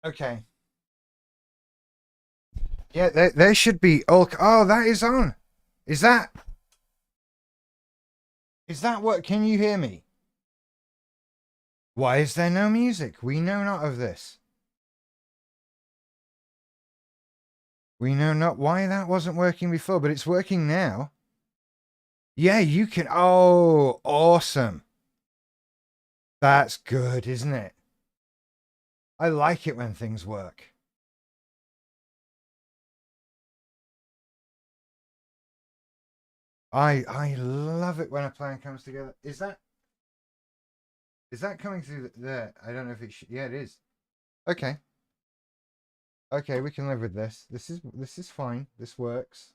Okay. Yeah, there should be all. Oh, that is on. Is that is that what? Can you hear me? Why is there no music? We know not of this. We know not why that wasn't working before, but it's working now. Yeah, you can. Oh, awesome. That's good, isn't it? I like it when things work. I love it when a plan comes together. Is that coming through there? I don't know if it should. Yeah, it is. Okay. Okay, we can live with this. This is fine. This works.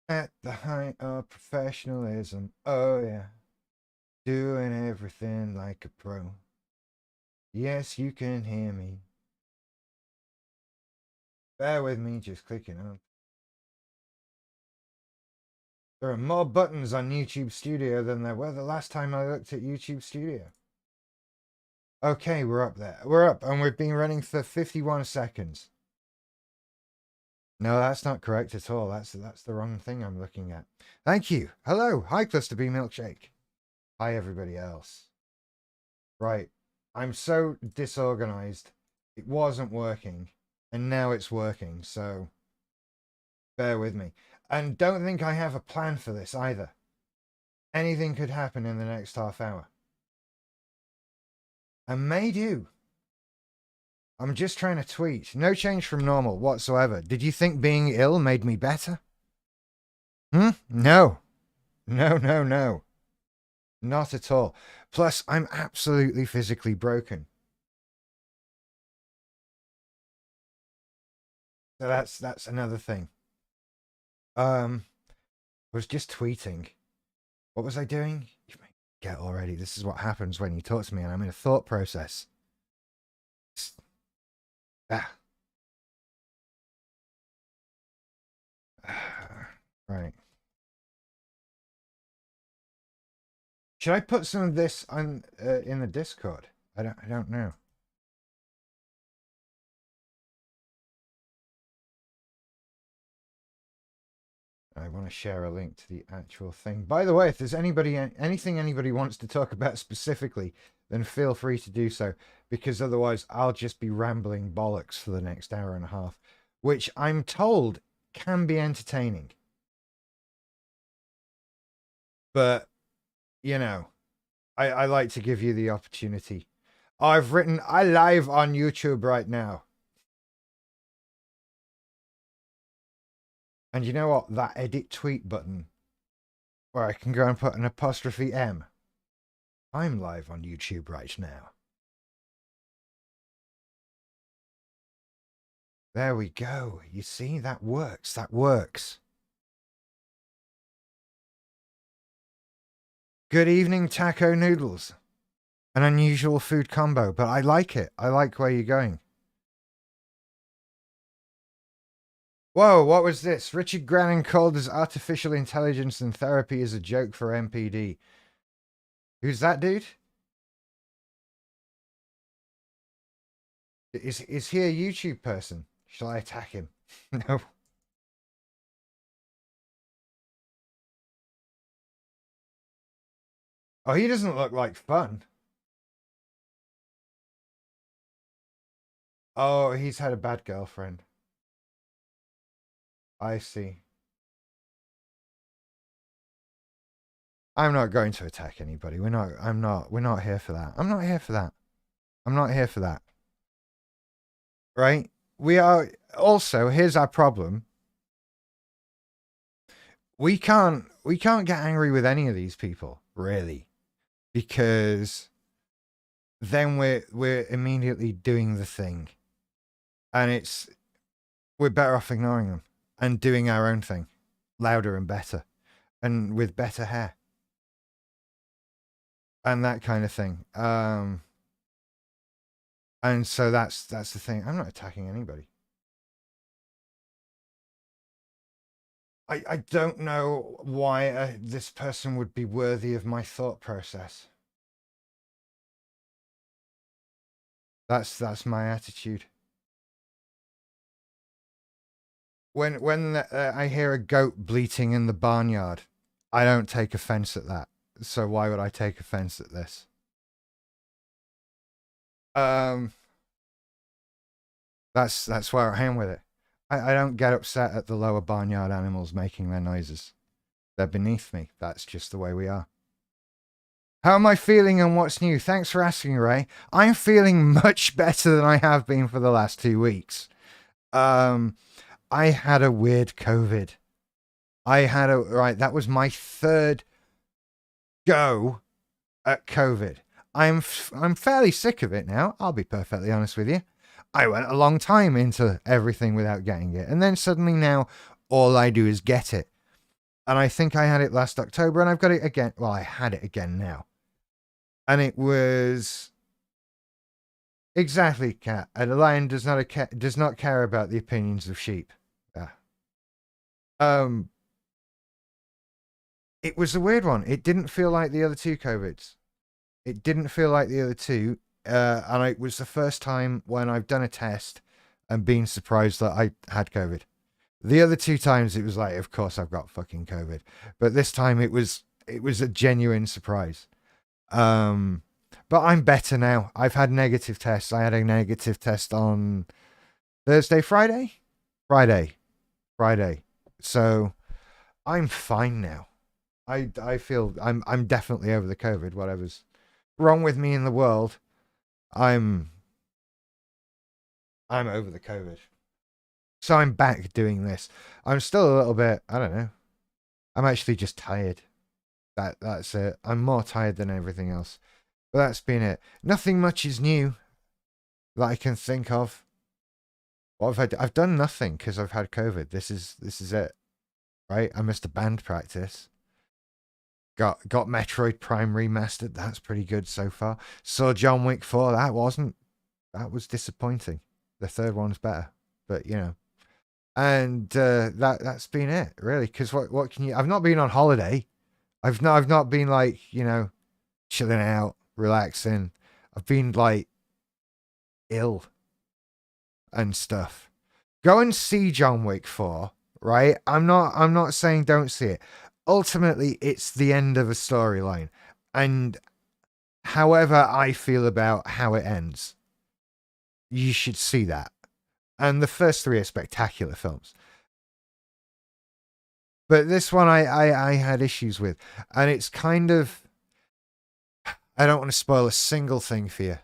At the height of professionalism. Oh yeah. Doing everything like a pro. Yes, you can hear me. Bear with me, just clicking on. There are more buttons on YouTube Studio than there were the last time I looked at YouTube Studio. Okay, we're up there. We're up, and we've been running for 51 seconds. No, that's not correct at all. That's the wrong thing I'm looking at. Thank you. Hello. Hi, Cluster B Milkshake. Hi, everybody else. Right. I'm so disorganized. It wasn't working, and now it's working, so bear with me. And don't think I have a plan for this either. Anything could happen in the next half hour. And may do. I'm just trying to tweet. No change from normal whatsoever. Did you think being ill made me better? No. No, no, no. Not at all. Plus, I'm absolutely physically broken. So that's another thing. I was just tweeting. What was I doing? You may get already. This is what happens when you talk to me and I'm in a thought process. Ah. Right. Should I put some of this on in the Discord? I don't know. I want to share a link to the actual thing. By the way, if there's anything anybody wants to talk about specifically, then feel free to do so, because otherwise I'll just be rambling bollocks for the next hour and a half, which I'm told can be entertaining. But, you know, I like to give you the opportunity. I live on YouTube right now. And you know what? That edit tweet button where I can go and put an apostrophe M. I'm live on YouTube right now. There we go. You see, that works. That works. Good evening, taco noodles. An unusual food combo, but I like it. I like where you're going. Whoa, what was this? Richard Grannon called as artificial intelligence and therapy as a joke for MPD. Who's that dude? Is he a YouTube person? Shall I attack him? No. Oh, he doesn't look like fun. Oh, he's had a bad girlfriend. I see. I'm not going to attack anybody. We're not here for that. I'm not here for that. I'm not here for that. Right? We are also, here's our problem. We can't get angry with any of these people, really, because then we're immediately doing the thing. And we're better off ignoring them and doing our own thing, louder and better, and with better hair. And that kind of thing. And so that's the thing. I'm not attacking anybody. I don't know why this person would be worthy of my thought process. That's my attitude. When I hear a goat bleating in the barnyard, I don't take offense at that. So why would I take offense at this? Um, that's where I am with it. I don't get upset at the lower barnyard animals making their noises. They're beneath me. That's just the way we are. How am I feeling and what's new? Thanks for asking, Ray. I'm feeling much better than I have been for the last 2 weeks. Um, I had a weird COVID. Right, that was my third go at COVID. I'm fairly sick of it now. I'll be perfectly honest with you. I went a long time into everything without getting it, and then suddenly now all I do is get it. And I think I had it last October, and I've got it again. Well, I had it again now, and it was exactly cat. A lion does not care about the opinions of sheep. Um, it was a weird one. It didn't feel like the other two COVIDs. It didn't feel like the other two. And it was the first time when I've done a test and been surprised that I had COVID. The other two times it was like, of course I've got fucking COVID. But this time it was a genuine surprise. But I'm better now. I've had negative tests. I had a negative test on Thursday, Friday. So I'm fine now. I feel I'm definitely over the COVID. Whatever's wrong with me in the world, I'm over the COVID. So I'm back doing this. I'm still a little bit, I don't know. I'm actually just tired. That's it. I'm more tired than everything else. But that's been it. Nothing much is new that I can think of. What have I done? I've done nothing because I've had COVID. This is it. Right? I missed a band practice. Got Metroid Prime remastered. That's pretty good so far. Saw John Wick 4. That was disappointing. The third one's better, but you know. And that's been it really. Because what can you? I've not been on holiday. I've not been like, you know, chilling out, relaxing. I've been like ill and stuff. Go and see John Wick 4. Right? I'm not saying don't see it. Ultimately, it's the end of a storyline. And however I feel about how it ends, you should see that. And the first three are spectacular films. But this one I had issues with. And it's kind of... I don't want to spoil a single thing for you.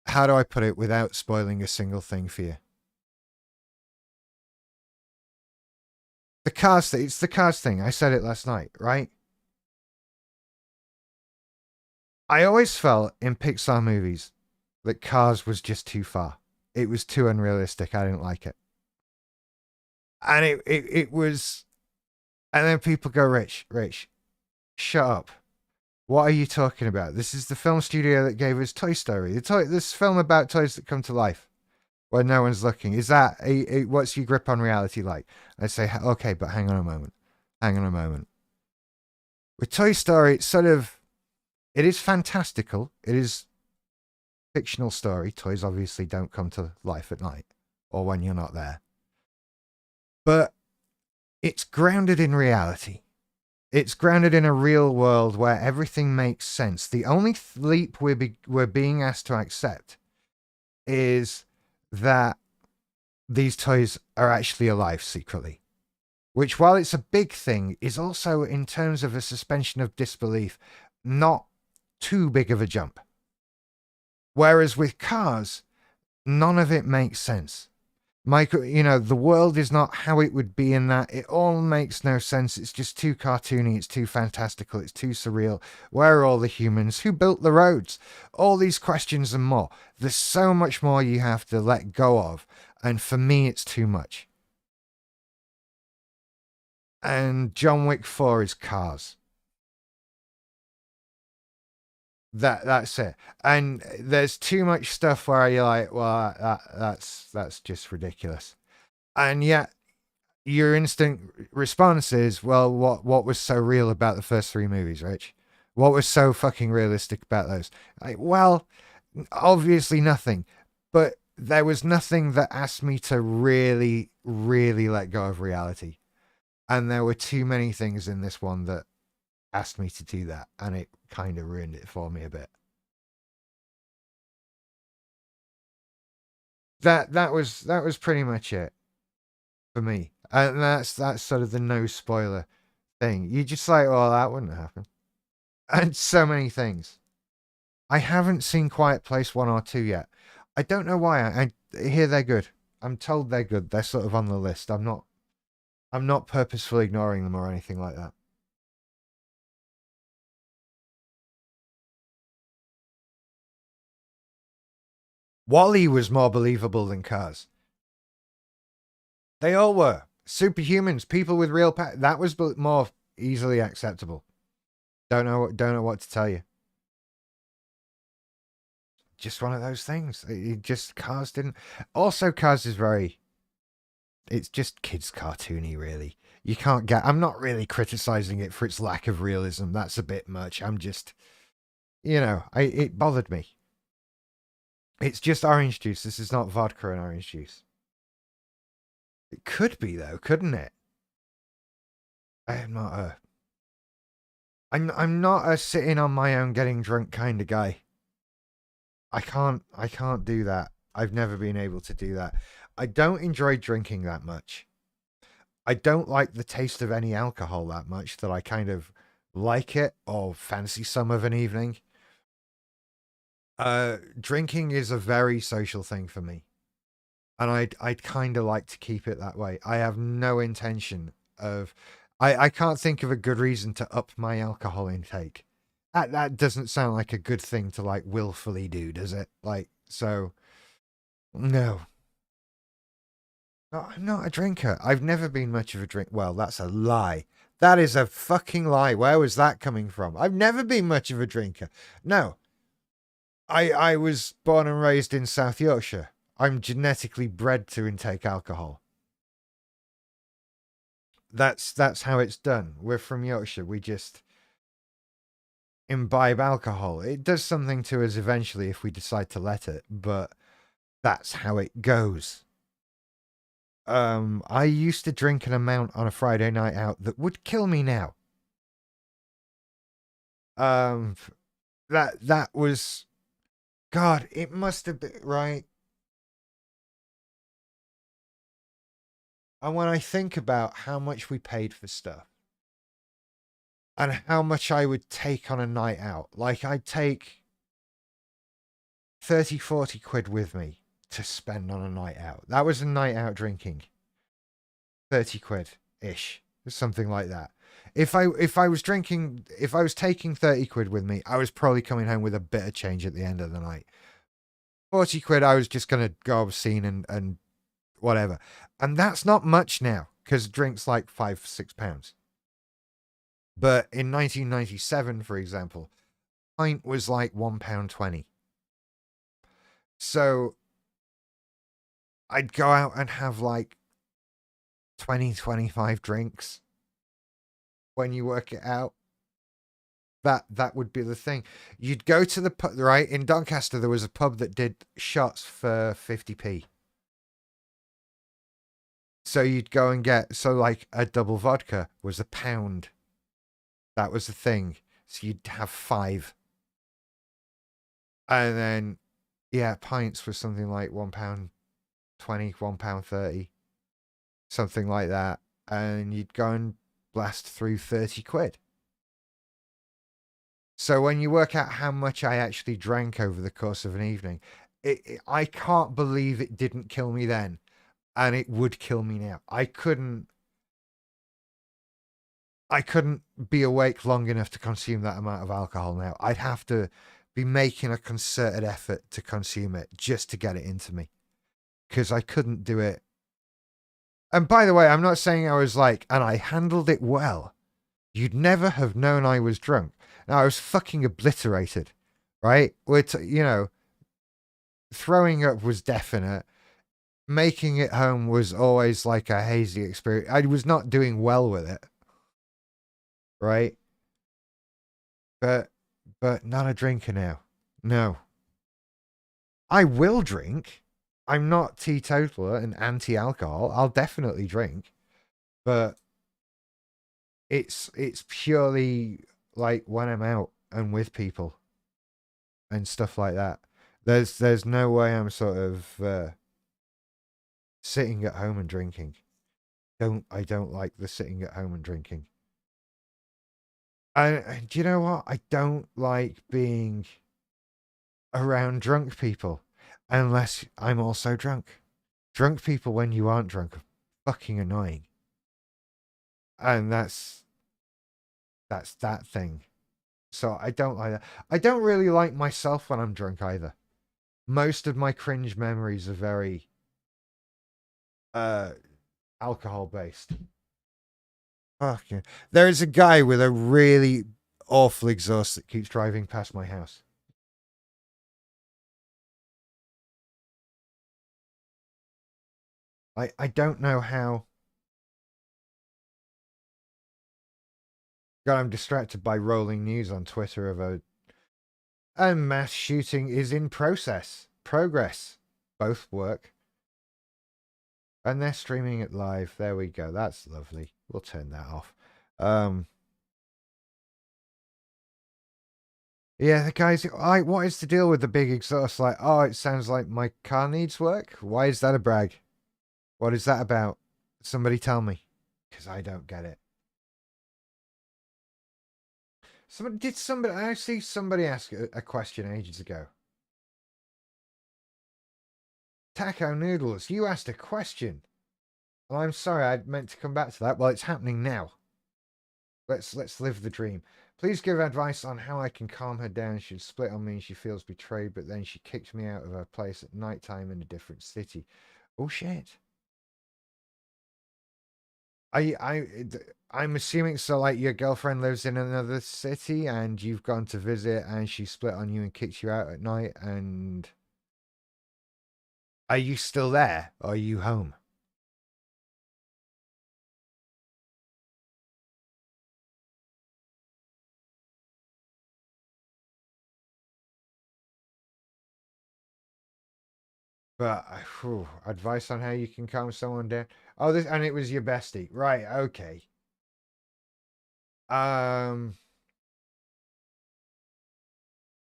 How do I put it without spoiling a single thing for you? The Cars thing. It's the Cars thing. I said it last night, right? I always felt in Pixar movies that Cars was just too far. It was too unrealistic. I didn't like it. And it was... And then people go, Rich, shut up. What are you talking about? This is the film studio that gave us Toy Story. This film about toys that come to life when no one's looking. Is that what's your grip on reality like? I'd say, okay, but hang on a moment. With Toy Story, it is fantastical. It is fictional story. Toys obviously don't come to life at night or when you're not there. But it's grounded in reality. It's grounded in a real world where everything makes sense. The only leap we're being asked to accept is that these toys are actually alive secretly. Which, while it's a big thing, is also, in terms of a suspension of disbelief, not too big of a jump. Whereas with Cars, none of it makes sense. Michael, you know, the world is not how it would be in that. It all makes no sense. It's just too cartoony. It's too fantastical. It's too surreal. Where are all the humans? Who built the roads? All these questions and more. There's so much more you have to let go of. And for me, it's too much. And John Wick 4 is Cars. That's it. And there's too much stuff where you're like, well, that's just ridiculous. And yet your instant response is, well, what was so real about the first three movies, Rich? What was so fucking realistic about those? Well, obviously nothing, but there was nothing that asked me to really, really let go of reality. And there were too many things in this one that asked me to do that, and it kind of ruined it for me a bit. That was pretty much it for me. And that's sort of the no spoiler thing. You just like, oh, that wouldn't happen. And so many things. I haven't seen Quiet Place 1 or 2 yet. I don't know why. I hear they're good. I'm told they're good. They're sort of on the list. I'm not purposefully ignoring them or anything like that. WALL-E was more believable than Cars. They all were. Superhumans, people with real power. That was more easily acceptable. Don't know what to tell you. Just one of those things. It just Cars didn't. Also, Cars is very. It's just kids' cartoony, really. You can't get. I'm not really criticizing it for its lack of realism. That's a bit much. I'm just, it bothered me. It's just orange juice. This is not vodka and orange juice. It could be though, couldn't it? I am not a. I'm not a sitting on my own getting drunk kind of guy. I can't do that. I've never been able to do that. I don't enjoy drinking that much. I don't like the taste of any alcohol that much that I kind of like it or fancy some of an evening. Drinking is a very social thing for me. And I'd kind of like to keep it that way. I have no intention of I can't think of a good reason to up my alcohol intake. That doesn't sound like a good thing to like willfully do, does it? Like, so no. No, I'm not a drinker. I've never been much of a drink. Well, that's a lie. That is a fucking lie. Where was that coming from? I've never been much of a drinker. No. I was born and raised in South Yorkshire. I'm genetically bred to intake alcohol. That's how it's done. We're from Yorkshire. We just imbibe alcohol. It does something to us eventually if we decide to let it, but that's how it goes. I used to drink an amount on a Friday night out that would kill me now. That was, God, it must have been right. And when I think about how much we paid for stuff and how much I would take on a night out, like I'd take 30, 40 quid with me to spend on a night out. That was a night out drinking. 30 quid ish, something like that. If I was taking 30 quid with me, I was probably coming home with a bit of change at the end of the night. 40 quid, I was just going to go obscene and whatever. And that's not much now because drink's like £5-6. But in 1997, for example, pint was like £1.20. So I'd go out and have like 20, 25 drinks. When you work it out, that would be the thing. You'd go to the pub, right? In Doncaster, there was a pub that did shots for 50p. So you'd go and get, so like a double vodka was £1. That was the thing. So you'd have 5. And then, yeah, pints was something like £1.20, £1.30, something like that. And you'd go and blast through 30 quid. So when you work out how much I actually drank over the course of an evening, I can't believe it didn't kill me then. And it would kill me now. I couldn't be awake long enough to consume that amount of alcohol now. I'd have to be making a concerted effort to consume it just to get it into me. Because I couldn't do it. And by the way, I'm not saying I was like, and I handled it well. You'd never have known I was drunk. Now, I was fucking obliterated, right? Throwing up was definite. Making it home was always like a hazy experience. I was not doing well with it, right? But but not a drinker now. No. I will drink. I'm not teetotaler and anti-alcohol. I'll definitely drink, but it's purely like when I'm out and with people and stuff like that. There's no way I'm sort of sitting at home and drinking. I don't like the sitting at home and drinking. And do you know what? I don't like being around drunk people unless I'm also drunk. Drunk people when you aren't drunk are fucking annoying. And that's that thing. So I don't like that. I don't really like myself when I'm drunk either. Most of my cringe memories are very uh alcohol based. Fucking. There's a guy with a really awful exhaust that keeps driving past my house. I don't know how. God, I'm distracted by rolling news on Twitter of a mass shooting is in progress. Both work. And they're streaming it live. There we go. That's lovely. We'll turn that off. Yeah, the guys, what is the deal with the big exhaust? Like, oh, it sounds like my car needs work. Why is that a brag? What is that about? Somebody tell me, because I don't get it. I see somebody ask a question ages ago. Taco Noodles, you asked a question. Well, I'm sorry, I meant to come back to that. Well, it's happening now. Let's live the dream. Please give advice on how I can calm her down. She'd split on me and she feels betrayed, but then she kicked me out of her place at night time in a different city. Oh shit. I'm assuming so. Like your girlfriend lives in another city, and you've gone to visit, and she split on you and kicked you out at night. And are you still there? Or are you home? But advice on how you can calm someone down. Oh, this and it was your bestie, right? Okay. Um,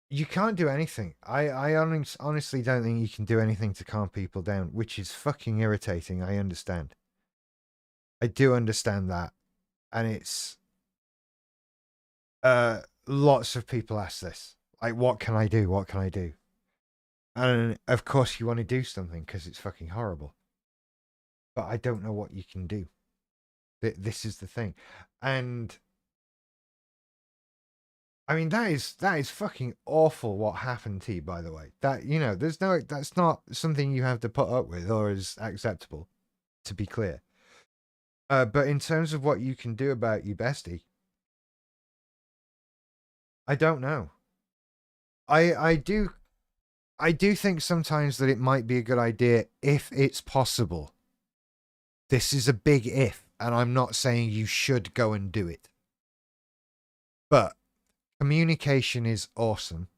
you can't do anything. I honestly don't think you can do anything to calm people down, which is fucking irritating. I understand. I do understand that, and it's lots of people ask this. Like, what can I do? What can I do? And of course, you want to do something because it's fucking horrible. But I don't know what you can do. This is the thing, and I mean that is fucking awful. What happened to you, by the way? That that's not something you have to put up with or is acceptable. To be clear, but in terms of what you can do about your bestie, I don't know. I do think sometimes that it might be a good idea if it's possible. This is a big if, and I'm not saying you should go and do it. But communication is awesome.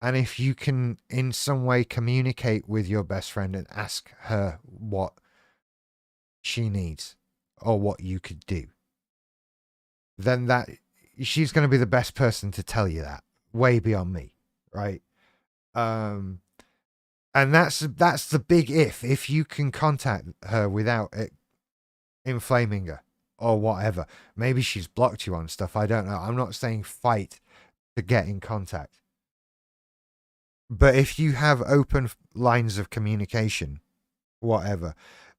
And if you can in some way communicate with your best friend and ask her what she needs or what you could do, then that she's going to be the best person to tell you that, way beyond me, right? Um and that's the big if you can contact her without it inflaming her or whatever. Maybe she's blocked you on stuff, I don't know. I'm not saying fight to get in contact. But if you have open lines of communication, whatever,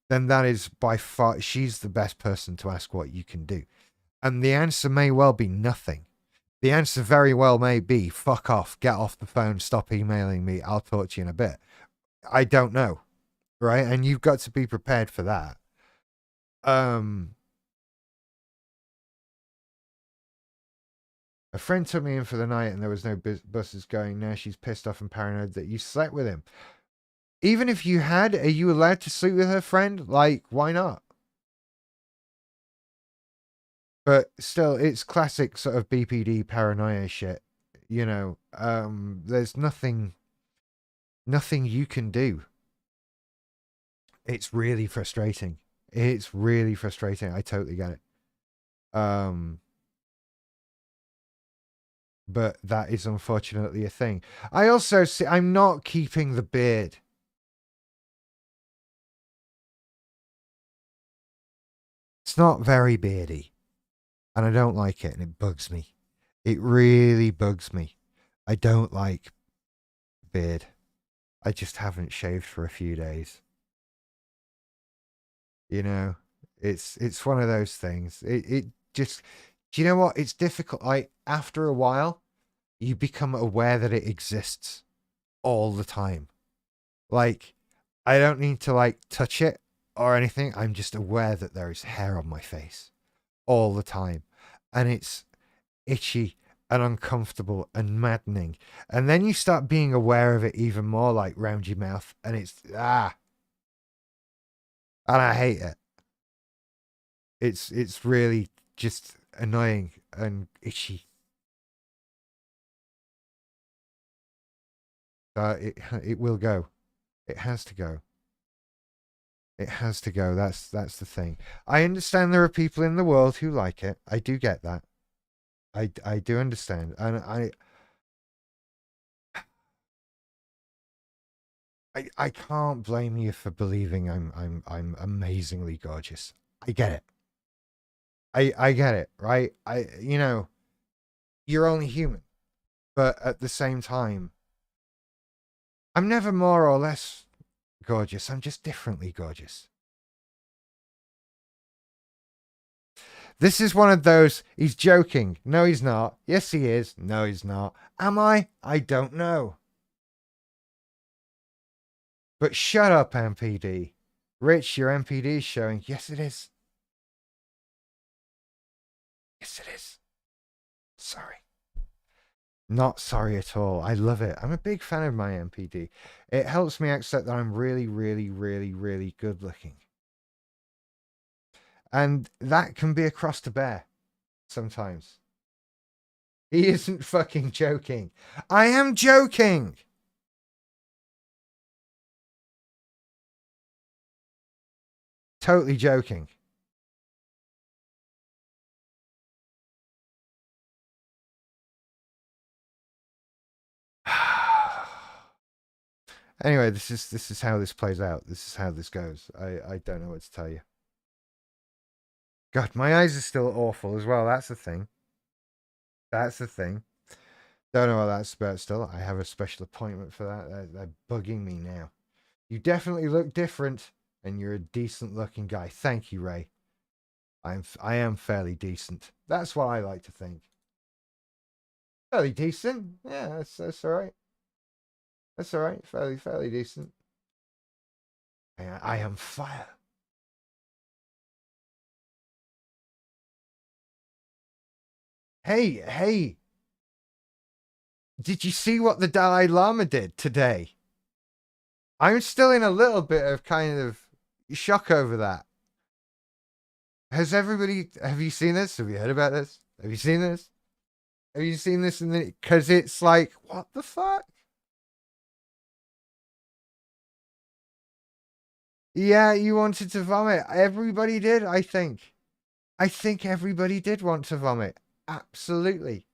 then that is by far, she's the best person to ask what you can do. And the answer may well be nothing. The answer very well may be fuck off, get off the phone, stop emailing me, I'll talk to you in a bit. I don't know. Right? And you've got to be prepared for that. A friend took me in for the night and there was no buses going. Now she's pissed off and paranoid that you slept with him. Even if you had, are you allowed to sleep with her friend? Like, why not? But still, it's classic sort of BPD paranoia shit. You know, there's nothing you can do. It's really frustrating. It's really frustrating. I totally get it. But that is unfortunately a thing. I also see I'm not keeping the beard. It's not very beardy. And I don't like it, and it bugs me. It really bugs me. I don't like beard. I just haven't shaved for a few days. You know, it's one of those things. It just, do you know what? It's difficult. Like after a while, you become aware that it exists all the time. Like I don't need to like touch it or anything. I'm just aware that there is hair on my face all the time, and it's itchy and uncomfortable and maddening. And then you start being aware of it even more, like round your mouth, and it's and I hate it. It's really just annoying and itchy. It will go. It has to go. It has to go. That's the thing. I understand there are people in the world who like it. I do get that. I do understand, and I can't blame you for believing I'm amazingly gorgeous. I get it. I get it, right? You're only human, but at the same time, I'm never more or less gorgeous. I'm just differently gorgeous. This is one of those, he's joking. No, he's not. Yes, he is. No, he's not. Am I? I don't know. But shut up, MPD. Rich, your MPD is showing. Yes, it is. Yes, it is. Sorry. Not sorry at all. I love it. I'm a big fan of my MPD. It helps me accept that I'm really, really, really, really good looking. And that can be a cross to bear sometimes. He isn't fucking joking. I am joking. Totally joking. Anyway, this is how this plays out. This is how this goes. I don't know what to tell you. God, my eyes are still awful as well. That's the thing. That's the thing. Don't know what that's about still. I have a special appointment for that. They're bugging me now. You definitely look different, and you're a decent looking guy. Thank you, Ray. I am fairly decent. That's what I like to think. Fairly decent. Yeah, that's all right. That's all right. Fairly decent. I am fire. Hey. Did you see what the Dalai Lama did today? I'm still in a little bit of kind of shock over that. Have you seen this? Have you heard about this? Have you seen this? Have you seen this? Because it's like, what the fuck? Yeah, you wanted to vomit. Everybody did, I think. I think everybody did want to vomit. Absolutely.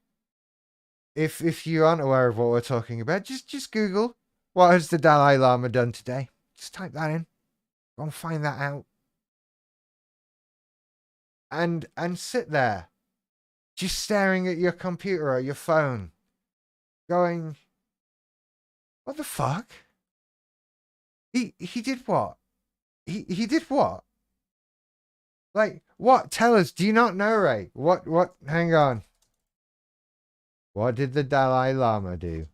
If you aren't aware of what we're talking about, just Google what has the Dalai Lama done today. Just type that in. Go and find that out. And sit there, just staring at your computer or your phone, going, "What the fuck? He did what? He did what? Like what? Tell us. Do you not know, Ray? What? Hang on. What did the Dalai Lama do?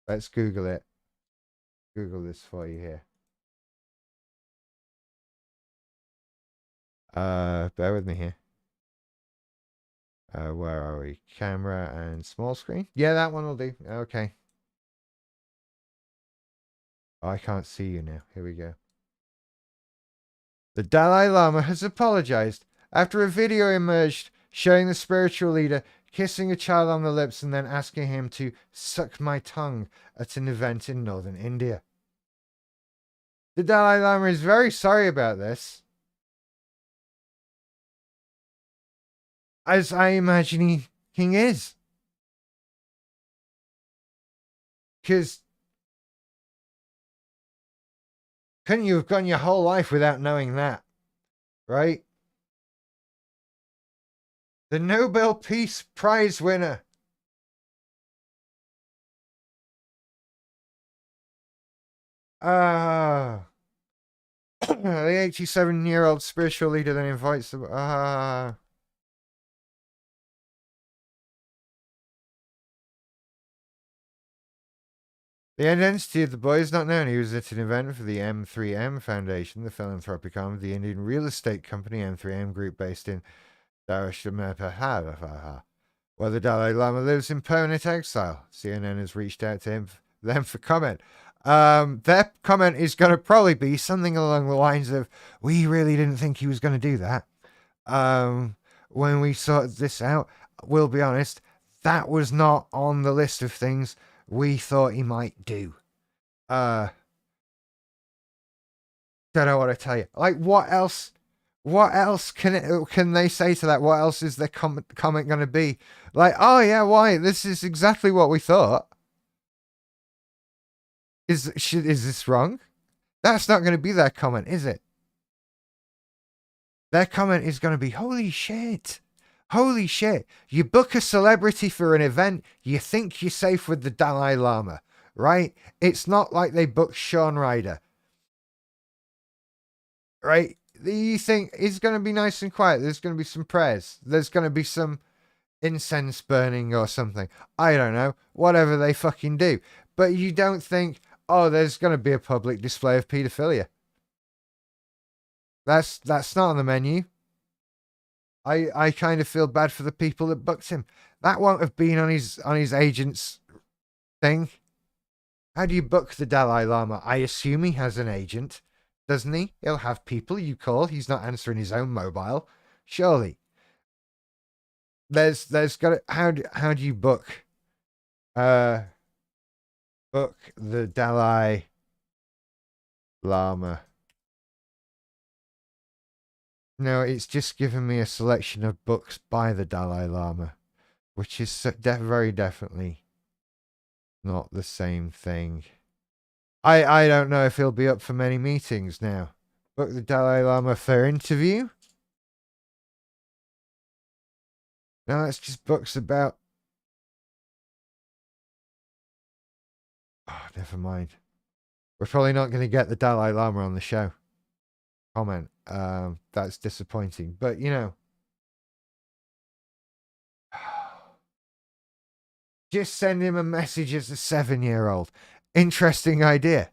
Let's Google it. Google this for you here. Bear with me here. Where are we? Camera and small screen? Yeah, that one will do. Okay. Oh, I can't see you now. Here we go. The Dalai Lama has apologized after a video emerged showing the spiritual leader kissing a child on the lips and then asking him to suck my tongue at an event in northern India. The Dalai Lama is very sorry about this, as I imagine he is. Because couldn't you have gone your whole life without knowing that? Right? The Nobel Peace Prize winner. The 87-year-old spiritual leader then invites them. The identity of the boy is not known. He was at an event for the M3M Foundation, the philanthropic arm of the Indian real estate company M3M Group based in Darashamapaha, where the Dalai Lama lives in permanent exile. CNN has reached out to them for comment. Their comment is going to probably be something along the lines of, we really didn't think he was going to do that. When we sorted this out, we'll be honest, that was not on the list of things we thought he might do. Don't know what to tell you. Like, what else can they say to that? What else is their comment going to be? Like, oh yeah, why? This is exactly what we thought. Is this wrong? That's not going to be their comment, is it? Their comment is going to be, holy shit. Holy shit. You book a celebrity for an event, you think you're safe with the Dalai Lama, right? It's not like they booked Shaun Ryder. Right? You think it's going to be nice and quiet. There's going to be some prayers. There's going to be some incense burning or something. I don't know. Whatever they fucking do. But you don't think, oh, there's going to be a public display of paedophilia. That's not on the menu. I kind of feel bad for the people that booked him. That won't have been on his agent's thing. How do you book the Dalai Lama? I assume he has an agent, doesn't he? He'll have people you call. He's not answering his own mobile, surely. There's got to, how do you book the Dalai Lama? No, it's just given me a selection of books by the Dalai Lama, which is very definitely not the same thing. I don't know if he'll be up for many meetings now. Book the Dalai Lama for interview? No, it's just books about... Oh, never mind. We're probably not going to get the Dalai Lama on the show. Comment. That's disappointing. But, you know... Just send him a message as a 7-year-old. Interesting idea.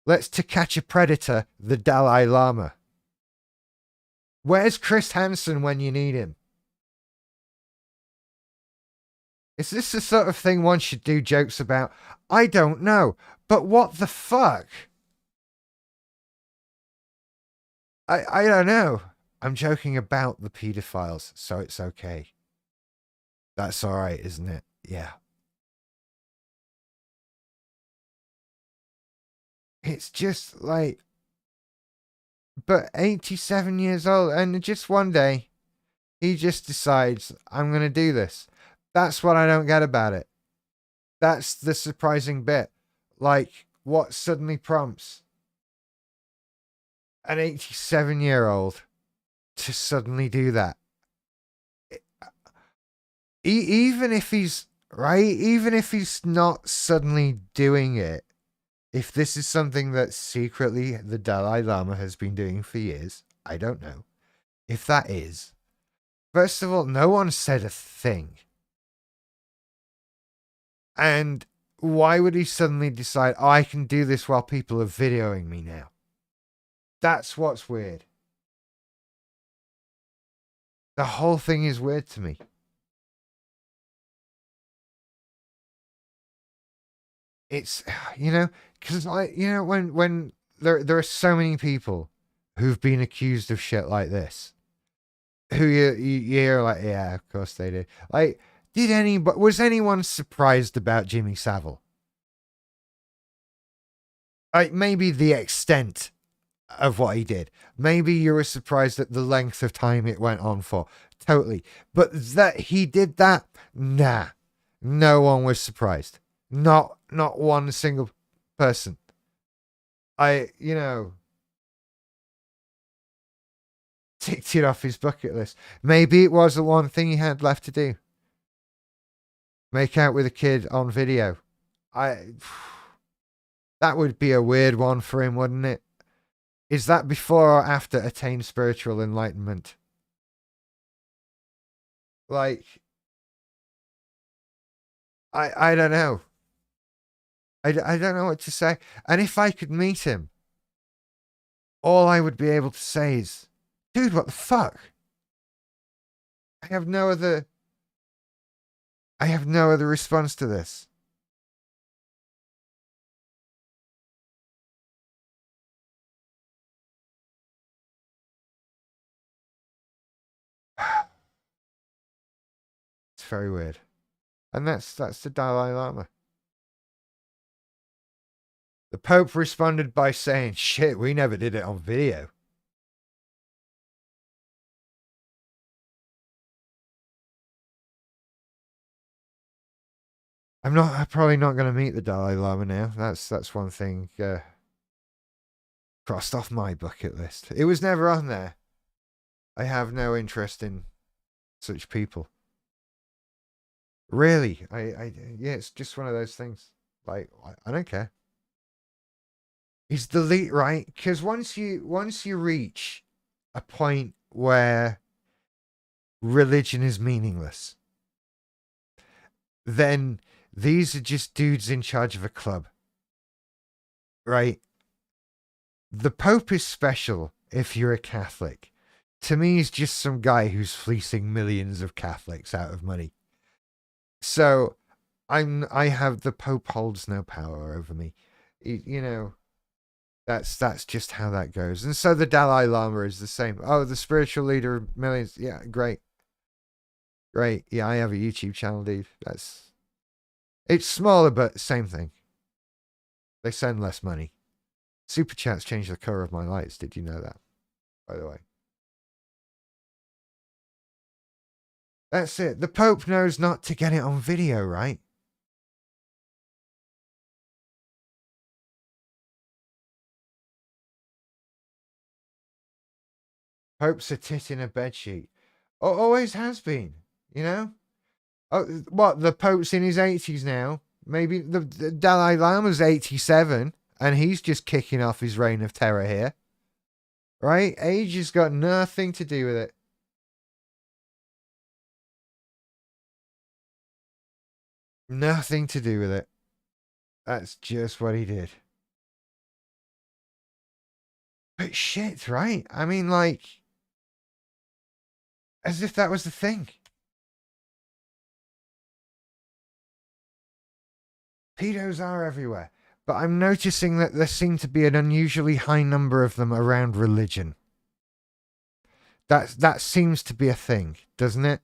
Let's To Catch a Predator, the Dalai Lama. Where's Chris Hansen when you need him? Is this the sort of thing one should do jokes about? I don't know. But what the fuck? I don't know. I'm joking about the pedophiles, so it's okay. That's alright, isn't it? Yeah. It's just like... But 87 years old, and just one day, he just decides, I'm going to do this. That's what I don't get about it. That's the surprising bit. Like, what suddenly prompts an 87-year-old to suddenly do that? Even if he's, right? Even if he's not suddenly doing it, if this is something that secretly the Dalai Lama has been doing for years, I don't know. If that is, first of all, no one said a thing. And why would he suddenly decide, oh, I can do this while people are videoing me now? That's what's weird. The whole thing is weird to me. It's, you know, because, you know, when there are so many people who've been accused of shit like this, who you hear like, yeah, of course they did. Like, was anyone surprised about Jimmy Savile? Like, maybe the extent of what he did. Maybe you were surprised at the length of time it went on for. Totally. But that he did that, nah. No one was surprised. Not one single person. Ticked it off his bucket list. Maybe it was the one thing he had left to do. Make out with a kid on video. That would be a weird one for him, wouldn't it? Is that before or after attain spiritual enlightenment? Like, I don't know. I don't know what to say. And if I could meet him, all I would be able to say is, dude, what the fuck? I have no other response to this. It's very weird. And that's the Dalai Lama. The Pope responded by saying, shit, we never did it on video. I'm probably not going to meet the Dalai Lama now. That's one thing crossed off my bucket list. It was never on there. I have no interest in such people. Really, yeah, it's just one of those things. Like, I don't care. He's the lead, right? Because once you reach a point where religion is meaningless, then these are just dudes in charge of a club, right? The Pope is special if you're a Catholic. To me, he's just some guy who's fleecing millions of Catholics out of money. So, I have the Pope holds no power over me. That's just how that goes. And so the Dalai Lama is the same. Oh, the spiritual leader of millions. Yeah, great. Great. Yeah, I have a YouTube channel, dude. It's smaller, but same thing. They send less money. Super chats change the color of my lights. Did you know that? By the way. That's it. The Pope knows not to get it on video, right? Pope's a tit in a bedsheet. Always has been, you know? Oh, what? The Pope's in his 80s now. Maybe the Dalai Lama's 87 and he's just kicking off his reign of terror here. Right? Age has got nothing to do with it. Nothing to do with it. That's just what he did. But shit, right? I mean, like, as if that was the thing. Pedos are everywhere. But I'm noticing that there seem to be an unusually high number of them around religion. That seems to be a thing, doesn't it?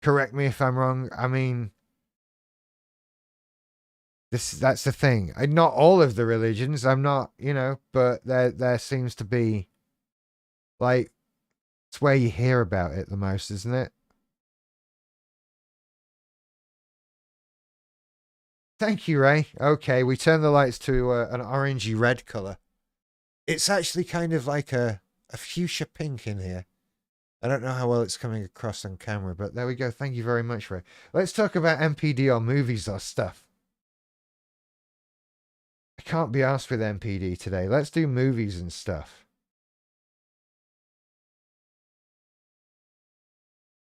Correct me if I'm wrong. I mean, that's the thing. Not all of the religions. I'm not, but there seems to be, like, it's where you hear about it the most, isn't it? Thank you, Ray. Okay, we turn the lights to an orangey red color. It's actually kind of like a fuchsia pink in here. I don't know how well it's coming across on camera, but there we go. Thank you very much, Ray. Let's talk about MPD or movies or stuff. I can't be asked with MPD today. Let's do movies and stuff.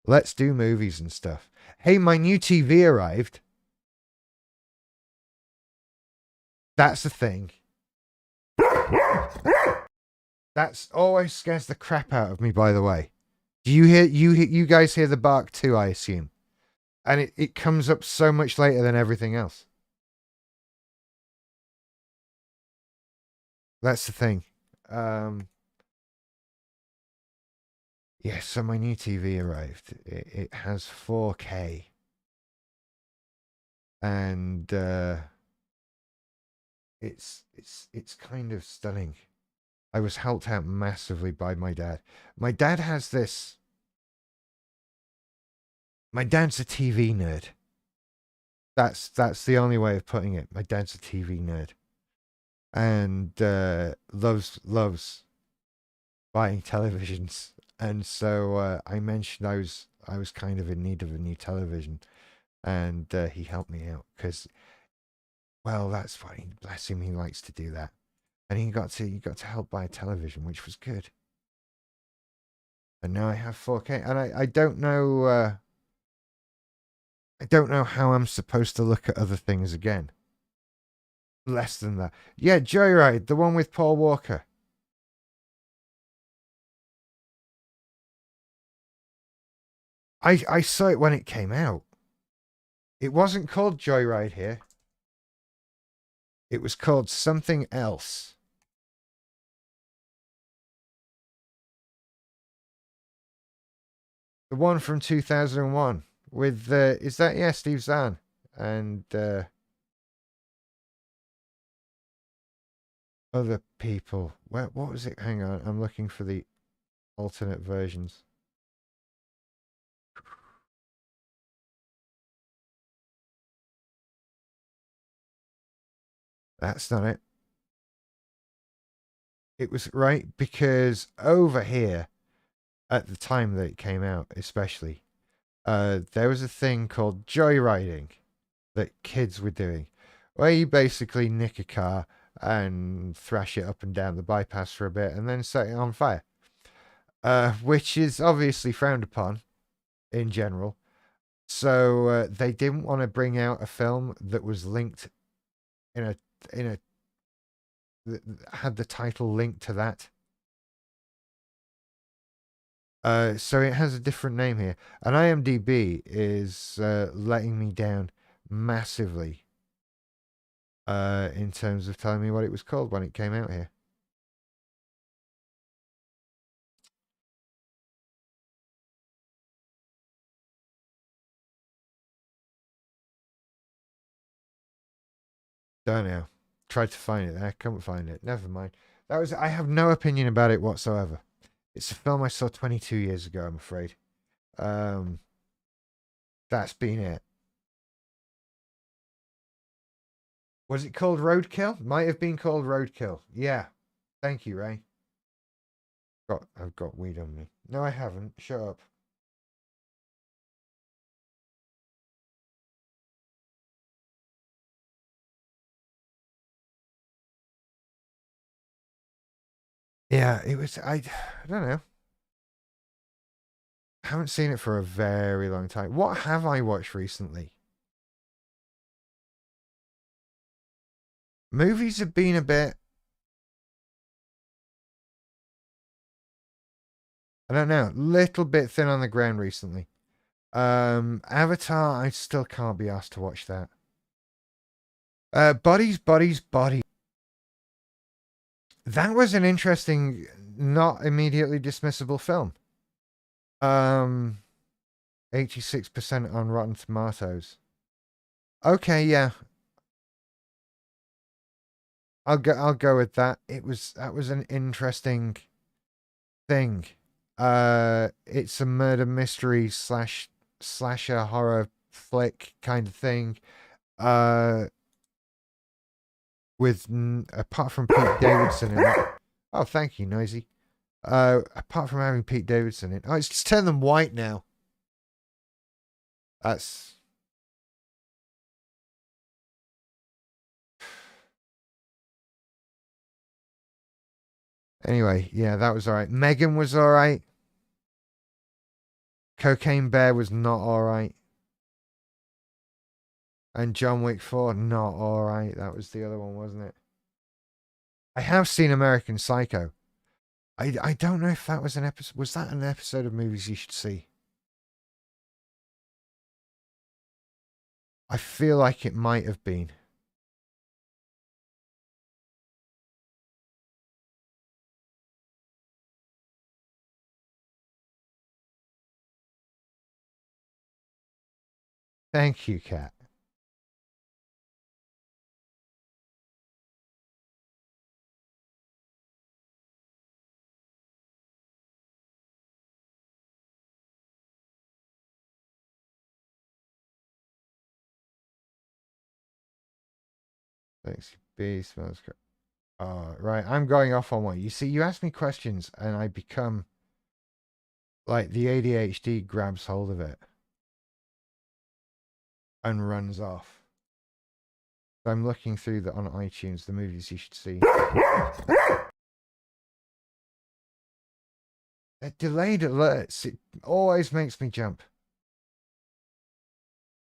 Let's do movies and stuff. Hey, my new TV arrived. That's the thing. That's always scares the crap out of me, by the way. Do you guys hear the bark too, I assume? And it comes up so much later than everything else. That's the thing. Yeah, so my new TV arrived. It has 4K, and it's kind of stunning. I was helped out massively by my dad. My dad has this. My dad's a TV nerd. That's the only way of putting it. My dad's a TV nerd, and loves buying televisions. And so I mentioned I was kind of in need of a new television, and he helped me out because, well, that's what bless him, he likes to do that, and he got to help buy a television, which was good. And now I have 4K, and I don't know how I'm supposed to look at other things again. Less than that. Yeah, Joyride, the one with Paul Walker. I saw it when it came out. It wasn't called Joyride here. It was called something else. The one from 2001 with is that, yeah, Steve Zahn and other people. What was it? Hang on, I'm looking for the alternate versions. That's not it. It was right because over here at the time that it came out, especially, there was a thing called joyriding that kids were doing, where you basically nick a car and thrash it up and down the bypass for a bit and then set it on fire, which is obviously frowned upon in general. So they didn't want to bring out a film that was linked in a that had the title linked to that. So it has a different name here, and IMDb is letting me down massively in terms of telling me what it was called when it came out here. Don't know. Tried to find it. I couldn't find it. Never mind. That was. I have no opinion about it whatsoever. It's a film I saw 22 years ago. I'm afraid. Um, that's been it. Was it called Roadkill? Might have been called Roadkill. Yeah. Thank you, Ray. I've got weed on me. No, I haven't. Shut up. Yeah, it was. I don't know. I haven't seen it for a very long time. What have I watched recently? Movies have been a bit. I don't know. Little bit thin on the ground recently. Avatar. I still can't be asked to watch that. Bodies. That was an interesting, not immediately dismissible film. Um, 86% on Rotten Tomatoes. Okay, yeah, I'll go with that. That was an interesting thing. It's a murder mystery slash slasher horror flick kind of thing. Uh, with apart from Pete Davidson in it. Oh, thank you, Noisy. Apart from having Pete Davidson in, oh, it's just turned them white now. That's anyway. Yeah, that was all right. Megan was all right. Cocaine Bear was not all right. And John Wick 4, not all right. That was the other one, wasn't it? I have seen American Psycho. I don't know if that was an episode. Was that an episode of Movies You Should See? I feel like it might have been. Thank you, Cat. Thanks. B smells good. Oh, right. I'm going off on one. You see, you ask me questions and I become like the ADHD grabs hold of it and runs off. So I'm looking through on iTunes the movies you should see. Delayed alerts. It always makes me jump.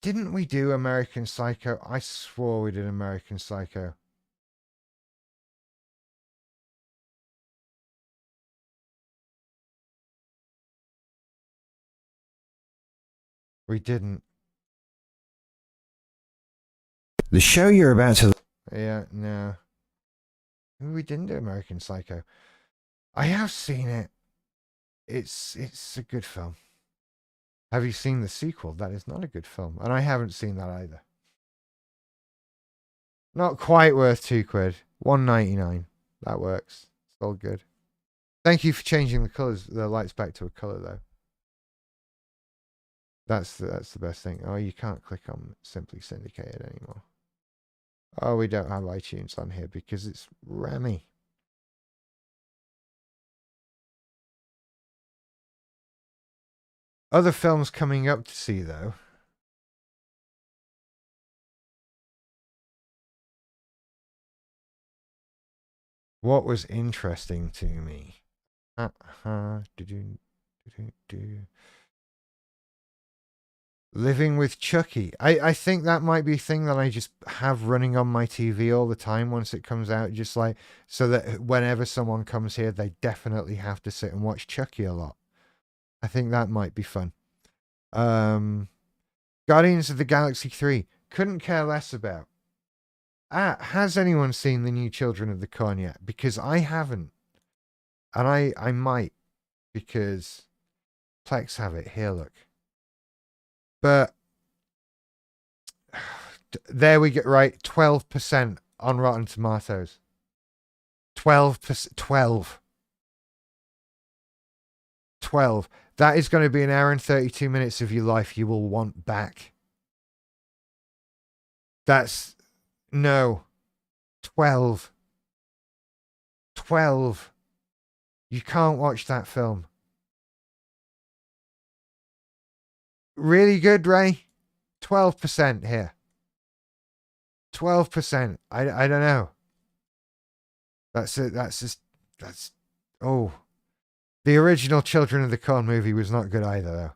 Didn't we do American Psycho? I swore we did American Psycho. We didn't. The show you're about to... Yeah, no. We didn't do American Psycho. I have seen it. It's a good film. Have you seen the sequel? That is not a good film. And I haven't seen that either. Not quite worth £2. $1.99. That works. It's all good. Thank you for changing the colours, the lights back to a colour though. That's the best thing. Oh, you can't click on Simply Syndicated anymore. Oh, we don't have iTunes on here because it's rammy. Other films coming up to see though. What was interesting to me? Living with Chucky. I think that might be a thing that I just have running on my TV all the time once it comes out, just like so that whenever someone comes here, they definitely have to sit and watch Chucky a lot. I think that might be fun. Guardians of the Galaxy 3. Couldn't care less about. Has anyone seen the new Children of the Corn yet? Because I haven't. And I might. Because Plex have it. Here, look. But there we get right. 12% on Rotten Tomatoes. 12%. 12. That is going to be an hour and 32 minutes of your life you will want back. That's... No. 12. 12. You can't watch that film. Really good, Ray? 12% here. 12%. I don't know. That's it. That's... Oh. The original Children of the Corn movie was not good either, though.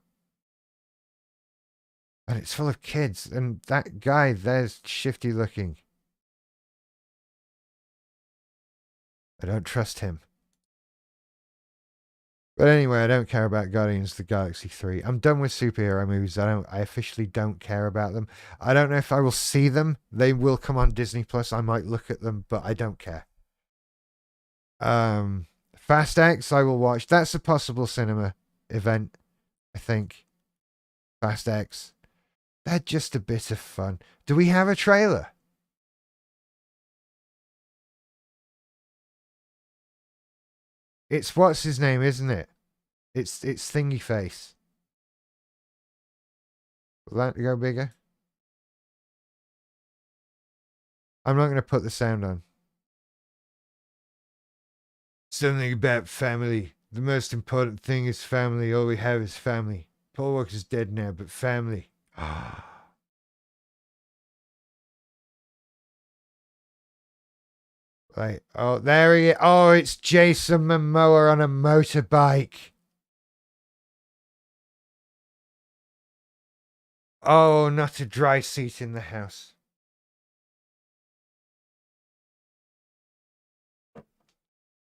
And it's full of kids. And that guy there's shifty looking. I don't trust him. But anyway, I don't care about Guardians of the Galaxy 3. I'm done with superhero movies. I officially don't care about them. I don't know if I will see them. They will come on Disney Plus. I might look at them, but I don't care. Fast X I will watch. That's a possible cinema event, I think. Fast X. They're just a bit of fun. Do we have a trailer? It's what's his name, isn't it? It's Thingy Face. Will that go bigger? I'm not going to put the sound on. Something about family. The most important thing is family. All we have is family. Paul Walker's dead now, but family. Right. Oh, there he is. Oh, it's Jason Momoa on a motorbike. Oh, not a dry seat in the house.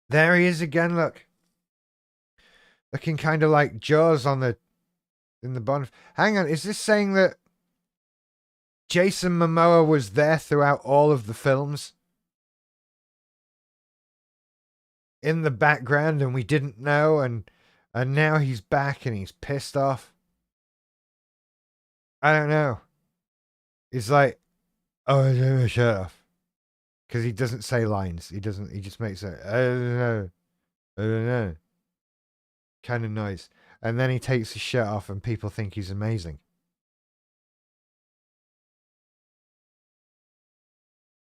There he is again, look. Looking kind of like Jaws in the bottom. Hang on, is this saying that Jason Momoa was there throughout all of the films? In the background and we didn't know, and now he's back and he's pissed off. I don't know. He's like, oh, I don't know, shut off. Because he doesn't say lines. He doesn't, he just makes a, I don't know, I don't know, kind of noise. And then he takes his shirt off and people think he's amazing.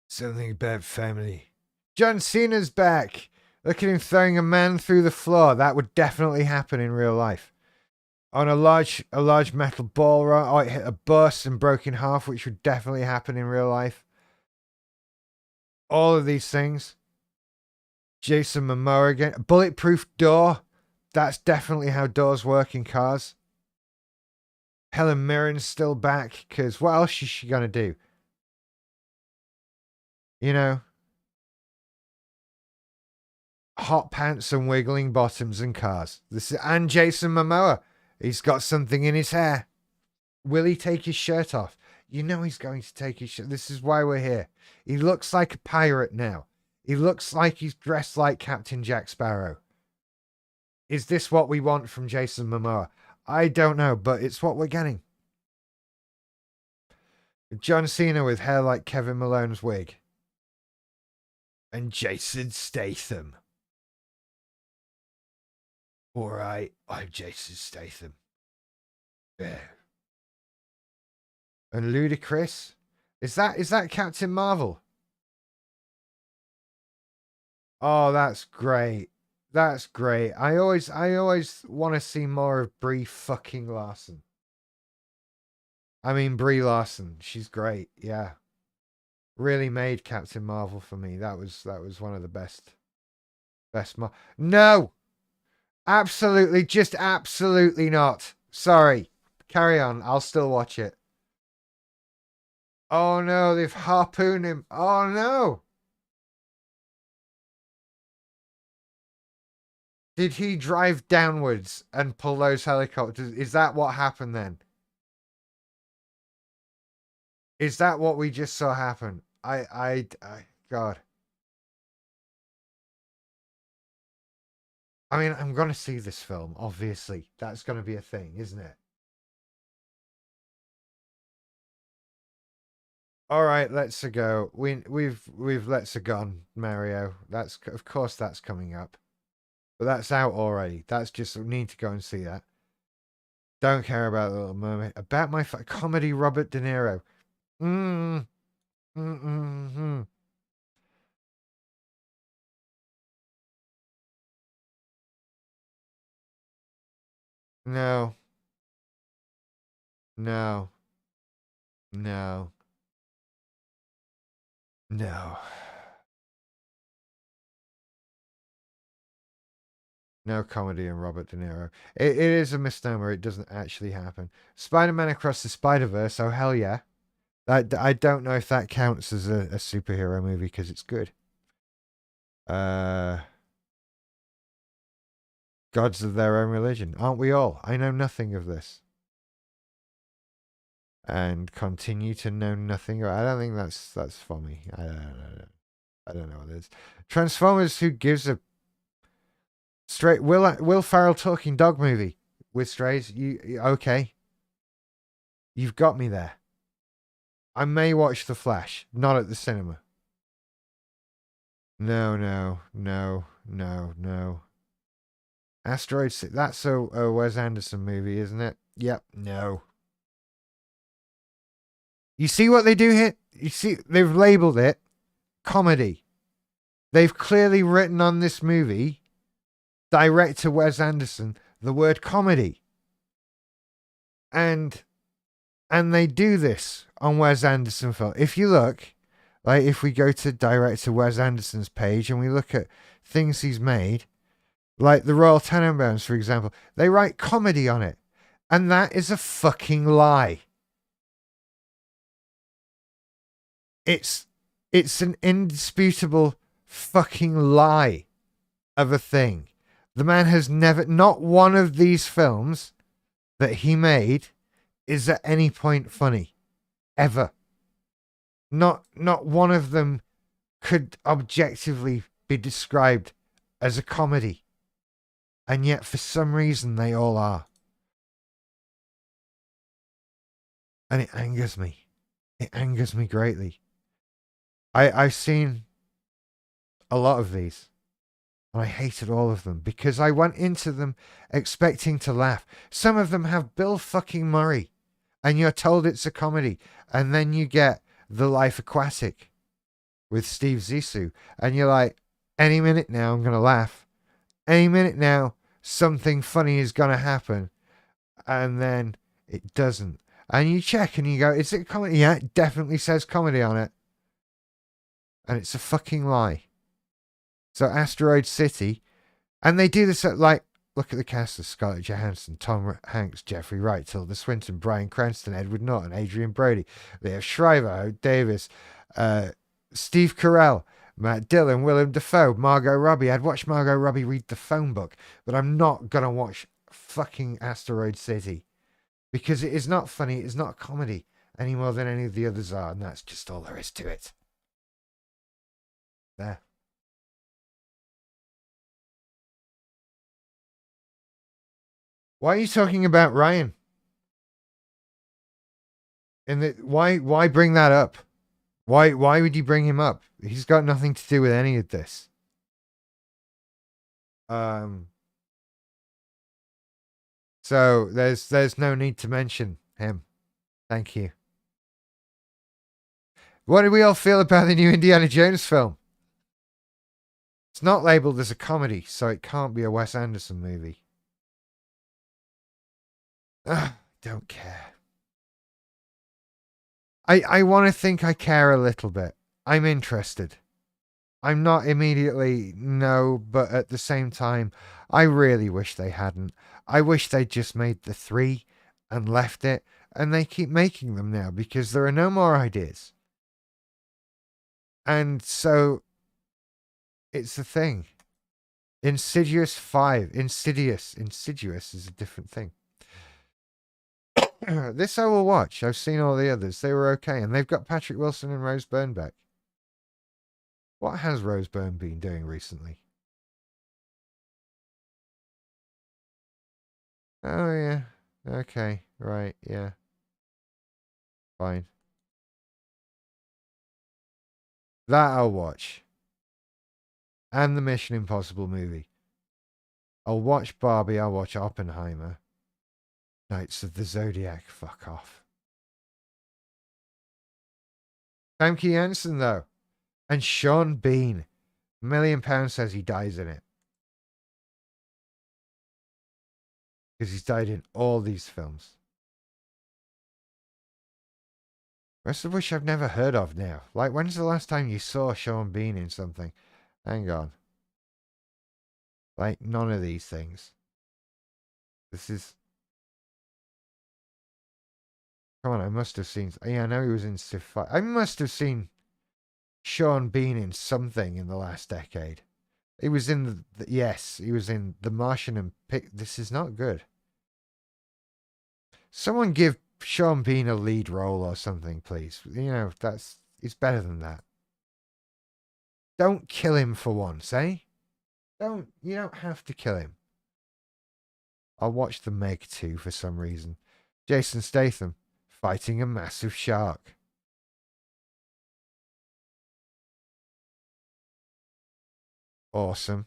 Something about family. John Cena's back. Look at him throwing a man through the floor. That would definitely happen in real life. On a large metal ball run, oh, it hit a bus and broke in half, which would definitely happen in real life. All of these things. Jason Momoa again. A bulletproof door. That's definitely how doors work in cars. Helen Mirren's still back, because what else is she going to do? You know? Hot pants and wiggling bottoms and cars. And Jason Momoa. He's got something in his hair. Will he take his shirt off? You know he's going to take his shirt. This is why we're here. He looks like a pirate now. He looks like he's dressed like Captain Jack Sparrow. Is this what we want from Jason Momoa? I don't know, but it's what we're getting. John Cena with hair like Kevin Malone's wig. And Jason Statham. Alright, I'm Jason Statham. Yeah. And Ludacris? Is that Captain Marvel? Oh, that's great. That's great. I always want to see more of Brie fucking Larson. I mean Brie Larson. She's great. Yeah. Really made Captain Marvel for me. That was one of the best No. Absolutely, just absolutely not. Sorry. Carry on. I'll still watch it. Oh no, they've harpooned him. Oh no. Did he drive downwards and pull those helicopters? Is that what happened then? Is that what we just saw happen? God. I mean, I'm going to see this film, obviously. That's going to be a thing, isn't it? All right, let's go. We've let's gone, Mario. That's of course that's coming up. But that's out already. That's just need to go and see that. Don't care about the Little Mermaid. About my comedy, Robert De Niro. Mm. Mm. No. No. No. No. No comedy in Robert De Niro. It is a misnomer. It doesn't actually happen. Spider-Man Across the Spider-Verse. Oh hell yeah! I don't know if that counts as a superhero movie because it's good. Gods of their own religion, aren't we all? I know nothing of this, and continue to know nothing. I don't think that's for me. I don't know what it is. Transformers. Who gives a straight? Will Ferrell talking dog movie with strays? You okay? You've got me there. I may watch The Flash, not at the cinema. No. Asteroid City. That's a Wes Anderson movie, isn't it? Yep. No. You see what they do here? You see, they've labeled it comedy. They've clearly written on this movie, director Wes Anderson, the word comedy. And they do this on Wes Anderson film. If you look, like if we go to director Wes Anderson's page and we look at things he's made, like the Royal Tenenbaums, for example, they write comedy on it. And that is a fucking lie. It's an indisputable fucking lie of a thing. The man has never, not one of these films that he made is at any point funny. Ever. Not one of them could objectively be described as a comedy. And yet for some reason they all are. And it angers me. It angers me greatly. I've seen a lot of these, and I hated all of them because I went into them expecting to laugh. Some of them have Bill fucking Murray, and you're told it's a comedy, and then you get The Life Aquatic with Steve Zissou, and you're like, any minute now I'm gonna laugh. Any minute now something funny is gonna happen, and then it doesn't. And you check and you go, is it a comedy? Yeah, it definitely says comedy on it. And it's a fucking lie. So Asteroid City, and they do this at, like, look at the cast of Scarlett Johansson, Tom Hanks, Jeffrey Wright, Tilda Swinton, Bryan Cranston, Edward Norton, Adrian Brody, Leah Shriver, Hope Davis, Steve Carell, Matt Dillon, Willem Dafoe, Margot Robbie. I'd watch Margot Robbie read the phone book, but I'm not going to watch fucking Asteroid City because it is not funny. It is not a comedy any more than any of the others are, and that's just all there is to it. There. Why are you talking about Ryan? Why bring that up? Why would you bring him up? He's got nothing to do with any of this. So there's no need to mention him. Thank you. What do we all feel about the new Indiana Jones film? It's not labeled as a comedy, so it can't be a Wes Anderson movie. Don't care. I want to think I care a little bit. I'm interested. I'm not immediately no, but at the same time, I really wish they hadn't. I wish they'd just made the 3 and left it, and they keep making them now because there are no more ideas. And so it's the thing. Insidious 5. Insidious is a different thing. This I will watch. I've seen all the others. They were okay. And they've got Patrick Wilson and Rose Byrne back. What has Rose Byrne been doing recently? Oh, yeah. Okay. Right. Yeah. Fine. That I'll watch. And the Mission Impossible movie. I'll watch Barbie. I'll watch Oppenheimer. Knights of the Zodiac. Fuck off. Famke Janssen, though. And Sean Bean. £1 million says he dies in it. Because he's died in all these films. Rest of which I've never heard of now. Like, when's the last time you saw Sean Bean in something? Hang on. Like, none of these things. This is... Come on, I must have seen... Yeah, I know he was in Civ 5. I must have seen Sean Bean in something in the last decade. He was in the... Yes, he was in The Martian and This is not good. Someone give Sean Bean a lead role or something, please. You know, it's better than that. Don't kill him for once, eh? You don't have to kill him. I'll watch The Meg 2 for some reason. Jason Statham fighting a massive shark. Awesome.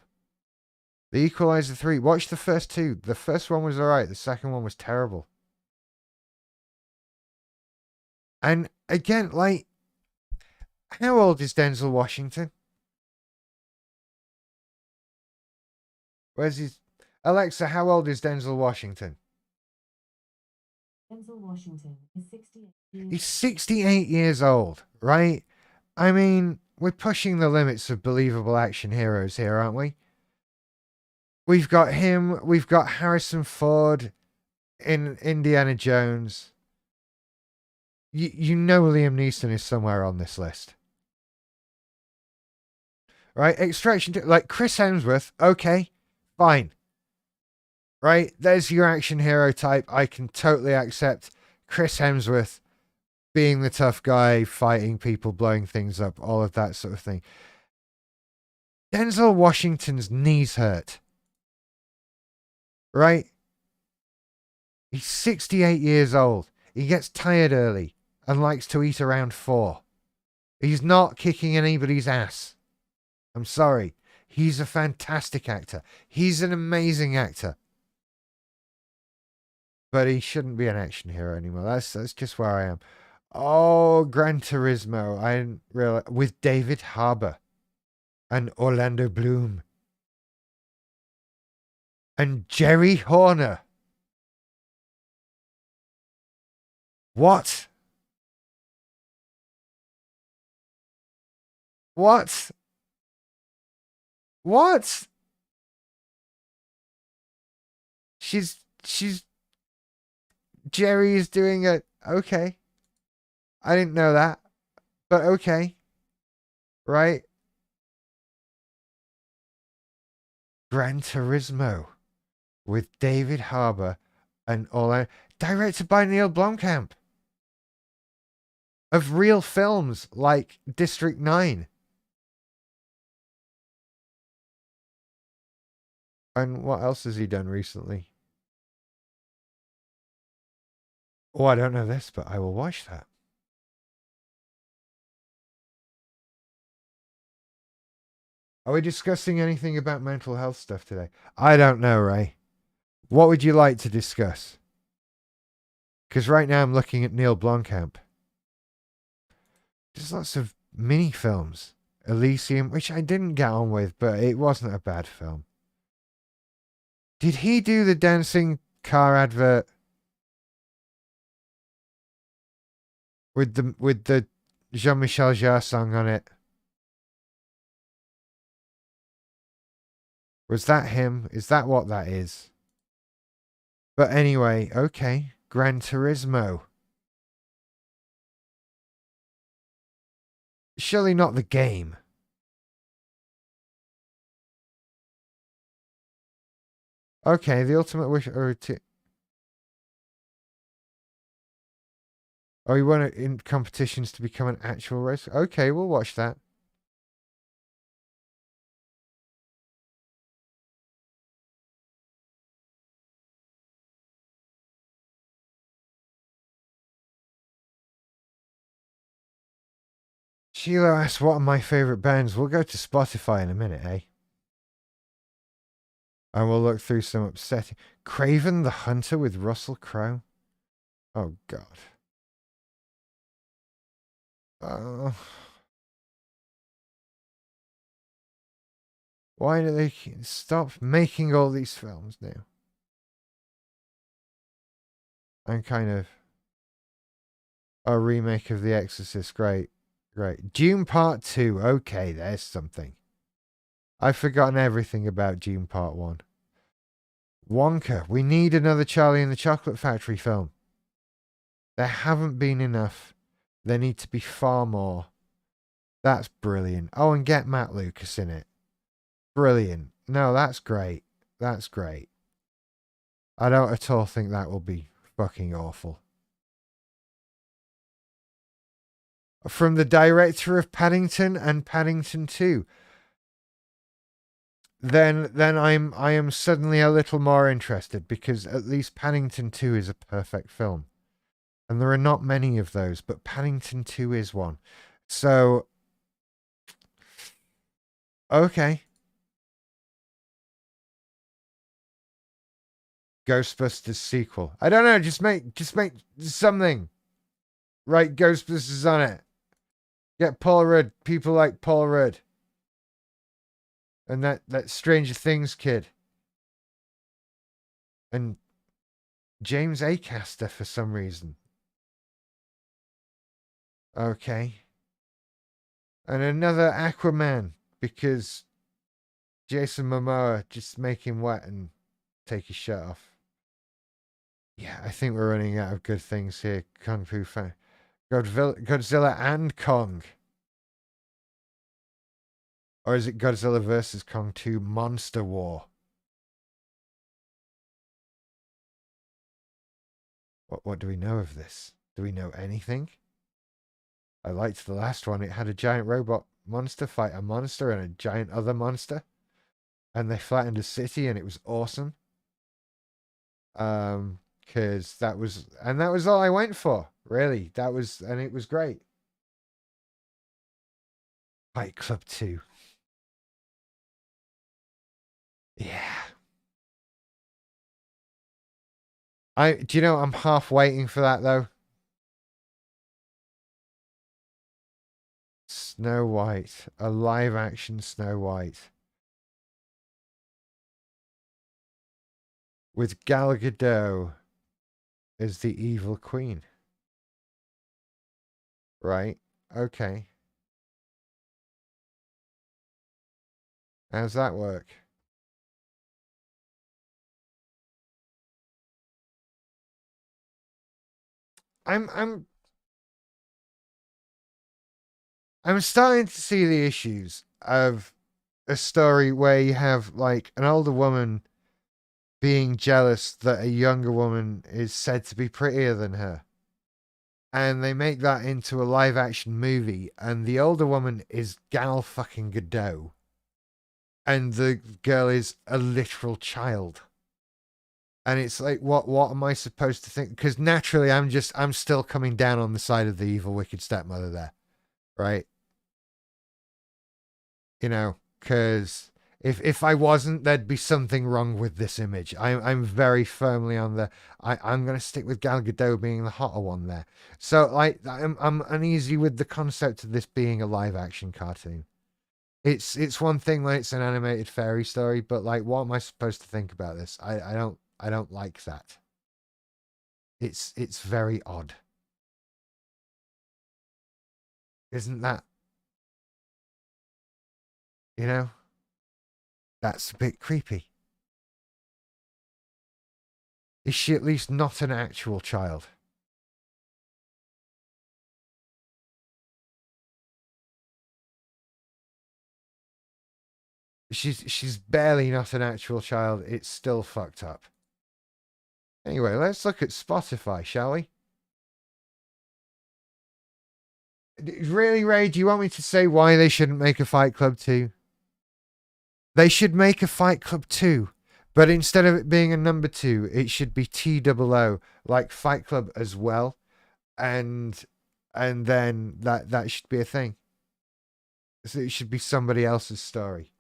The Equalizer 3. Watch the first 2. The first one was alright. The second one was terrible. And again, like, how old is Denzel Washington? Where's his... Alexa, how old is Denzel Washington? Denzel Washington is 68 years He's 68 years old, right? I mean, we're pushing the limits of believable action heroes here, aren't we? We've got him. We've got Harrison Ford in Indiana Jones. You know Liam Neeson is somewhere on this list. Right? Extraction, like Chris Hemsworth, okay, fine. Right? There's your action hero type. I can totally accept Chris Hemsworth being the tough guy, fighting people, blowing things up, all of that sort of thing. Denzel Washington's knees hurt. Right? He's 68 years old. He gets tired early. and likes to eat around 4. He's not kicking anybody's ass. I'm sorry. He's a fantastic actor. He's an amazing actor. But he shouldn't be an action hero anymore. That's just where I am. Oh, Gran Turismo. I didn't realize. With David Harbour and Orlando Bloom and Jerry Horner. What? What? What? She's Jerry is doing a okay. I didn't know that. But okay. Right? Gran Turismo with David Harbour and Orlando, directed by Neil Blomkamp. Of real films like District 9. And what else has he done recently? Oh, I don't know this, but I will watch that. Are we discussing anything about mental health stuff today? I don't know, Ray. What would you like to discuss? Because right now I'm looking at Neil Blomkamp. There's lots of mini films. Elysium, which I didn't get on with, but it wasn't a bad film. Did he do the dancing car advert with the Jean-Michel Jarre song on it? Was that him? Is that what that is? But anyway, okay. Gran Turismo. Surely not the game. Okay, the ultimate wish. Oh, you want it in competitions to become an actual race? Okay, we'll watch that. Sheila asks, what are my favourite bands? We'll go to Spotify in a minute, eh? And we'll look through some upsetting... Craven the Hunter with Russell Crowe? Oh, God. Why do they stop making all these films now? I'm kind of... A remake of The Exorcist. Great. Great. Dune Part 2. Okay, there's something. I've forgotten everything about Dune Part 1. Wonka. We need another Charlie and the Chocolate Factory film. There haven't been enough. There need to be far more. That's brilliant. Oh, and get Matt Lucas in it. Brilliant. No, that's great. That's great. I don't at all think that will be fucking awful. From the director of Paddington and Paddington 2. Then I am suddenly a little more interested, because at least Paddington 2 is a perfect film. And there are not many of those, but Paddington 2 is one. So okay. Ghostbusters sequel. I don't know, just make something. Write Ghostbusters on it. Get Paul Rudd, people like Paul Rudd. And that Stranger Things kid. And James Acaster for some reason. Okay. And another Aquaman, because Jason Momoa, just make him wet and take his shirt off. Yeah, I think we're running out of good things here. Kung Fu fan. Godzilla and Kong. Or is it Godzilla vs. Kong 2 Monster War? What do we know of this? Do we know anything? I liked the last one. It had a giant robot monster fight a monster and a giant other monster. And they flattened a city and it was awesome. because that was all I went for. Really, and it was great. Fight Club 2. Yeah. Do you know, I'm half waiting for that though. Snow White, a live action Snow White with Gal Gadot as the evil queen. Right? Okay. How's that work? I'm starting to see the issues of a story where you have like an older woman being jealous that a younger woman is said to be prettier than her. And they make that into a live action movie, and the older woman is Gal fucking Gadot. And the girl is a literal child. And it's like, what am I supposed to think? Because naturally I'm still coming down on the side of the evil, wicked stepmother there. Right? You know, because if I wasn't, there'd be something wrong with this image. I'm very firmly on I'm gonna stick with Gal Gadot being the hotter one there. So like I'm uneasy with the concept of this being a live action cartoon. It's one thing when it's an animated fairy story, but like what am I supposed to think about this? I don't like that. It's very odd. Isn't that, you know? That's a bit creepy. Is she at least not an actual child? She's barely not an actual child. It's still fucked up. Anyway, let's look at Spotify, shall we? Really, Ray, do you want me to say why they shouldn't make a Fight Club 2? They should make a Fight Club 2, but instead of it being a number 2, it should be TOO, like Fight Club as well. And then that should be a thing. So it should be somebody else's story.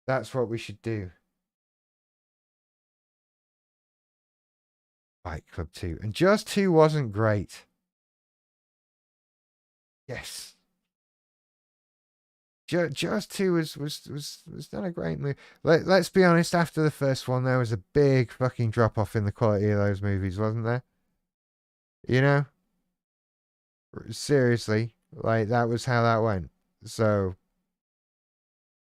That's what we should do. Fight Club 2. And Jaws 2 wasn't great. Yes. Jaws 2 was not a great movie. Let's be honest, after the first one, there was a big fucking drop off in the quality of those movies, wasn't there? You know? Seriously. Like that was how that went. So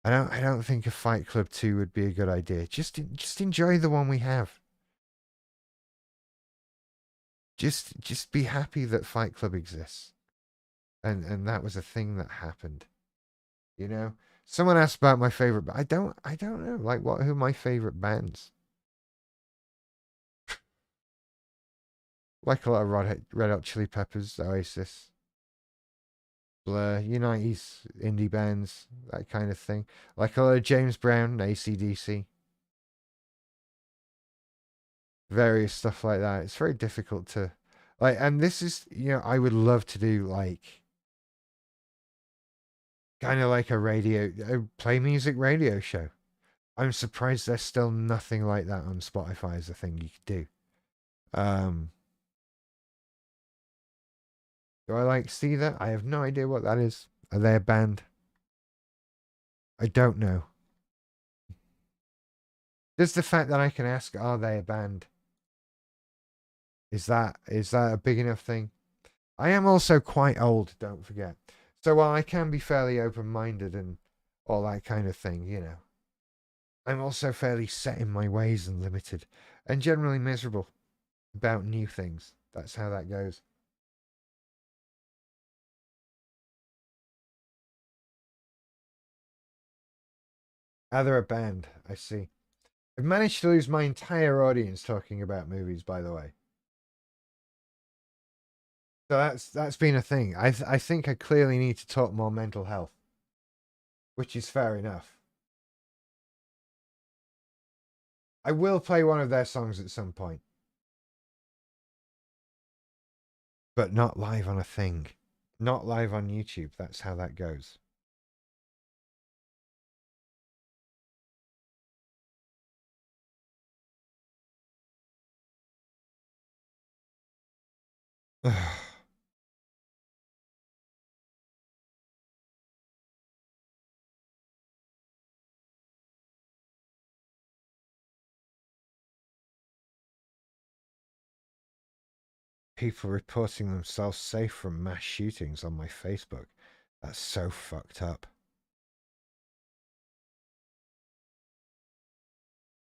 I don't think a Fight Club 2 would be a good idea. Just enjoy the one we have. Just be happy that Fight Club exists. And that was a thing that happened. You know? Someone asked about my favorite, I don't know. Like who are my favorite bands? Like a lot of Red Hot Chili Peppers, Oasis, Blur, Unities, indie bands, that kind of thing. Like a lot of James Brown, AC/DC. Various stuff like that. It's very difficult to like, and this is, I would love to do like kind of like a play music radio show. I'm surprised there's still nothing like that on Spotify as a thing you could do. Do I like see that? I have no idea what that is. Are they a band? I don't know. Does the fact that I can ask, are they a band? Is that a big enough thing? I am also quite old, don't forget. So while I can be fairly open-minded and all that kind of thing, I'm also fairly set in my ways and limited, and generally miserable about new things. That's how that goes. They're a band, I see. I've managed to lose my entire audience talking about movies, by the way. So that's been a thing. I think I clearly need to talk more mental health, which is fair enough. I will play one of their songs at some point. But not live on a thing. Not live on YouTube. That's how that goes. People reporting themselves safe from mass shootings on my Facebook. That's so fucked up.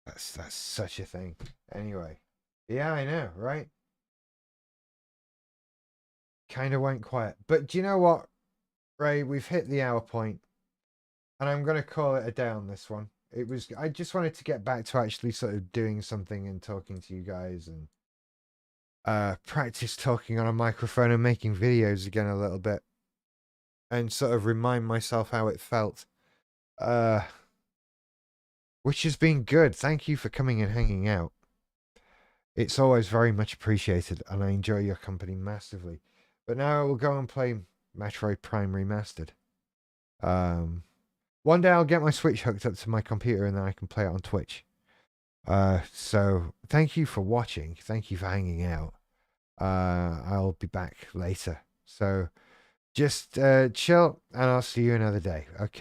That's such a thing. Anyway. Yeah, I know, right? Kind of went quiet. But do you know what, Ray? We've hit the hour point, and I'm going to call it a day on this one. I just wanted to get back to actually sort of doing something and talking to you guys and practice talking on a microphone and making videos again a little bit and sort of remind myself how it felt. Which has been good. Thank you for coming and hanging out. It's always very much appreciated, and I enjoy your company massively. But now I will go and play Metroid Prime Remastered. One day I'll get my Switch hooked up to my computer, and then I can play it on Twitch. So thank you for watching. Thank you for hanging out. I'll be back later. So just chill, and I'll see you another day. Okay.